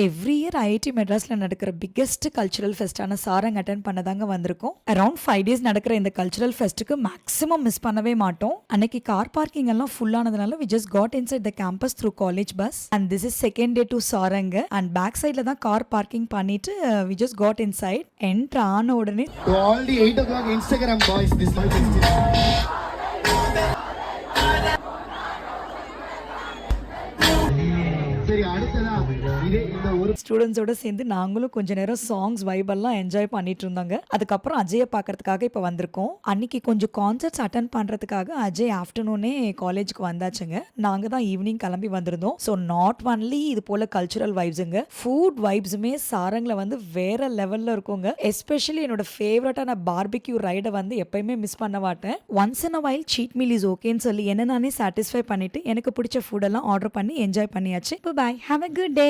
Every year IIT மெட்ராஸ்ல நடக்கிற biggest cultural ஃபெஸ்டான Sarang attend பண்ணதாங்க வந்திருக்கோம். அரௌண்ட் 5 days நடக்கிற இந்த கல்ச்சுரல் ஃபெஸ்ட்டுக்கு மேக்ஸிமம் மிஸ் பண்ணவே மாட்டோம். அன்னைக்கு கார் பார்க்கிங் எல்லாம் ஃபுல் ஆனதுனால we just got inside the campus through college bus and this is second day to Sarang and back சைட்ல தான் கார் பார்க்கிங் பண்ணிட்டு we just got inside. Entry ஆன உடனே To all the 8 o'clock Instagram boys, this one சரி அடுத்ததா இதே இந்த ஒரு ஸ்டூடெண்ட்ஸோட சேர்ந்து நாங்களும் கொஞ்ச நேரம் சாங்ஸ் வைபெல்லாம் என்ஜாய் பண்ணிட்டு இருந்தாங்க. அதுக்கப்புறம் அஜயை பார்க்கறதுக்காக இப்போ வந்திருக்கோம். அன்னைக்கு கொஞ்சம் கான்சர்ட்ஸ் அட்டன் பண்றதுக்காக அஜய் ஆஃப்டர்நூனே காலேஜுக்கு வந்தாச்சுங்க. நாங்க தான் ஈவினிங் கிளம்பி வந்திருந்தோம். ஸோ நாட் ஒன்லி இது போல கல்ச்சுரல் வைப்ஸுங்க, ஃபுட் வைப்ஸுமே சாரங்கில் வந்து வேற லெவல்ல இருக்குங்க. எஸ்பெஷலி என்னோட ஃபேவரட்டான பார்பிக்யூ ரைடை வந்து எப்பயுமே மிஸ் பண்ண மாட்டேன். Once in a while seat meal is ஓகேன்னு சொல்லி என்ன நானே சாட்டிஸ்ஃபை பண்ணிட்டு எனக்கு பிடிச்ச ஃபுட் எல்லாம் ஆர்டர் பண்ணி என்ஜாய் பண்ணியாச்சு. Bye have a good day.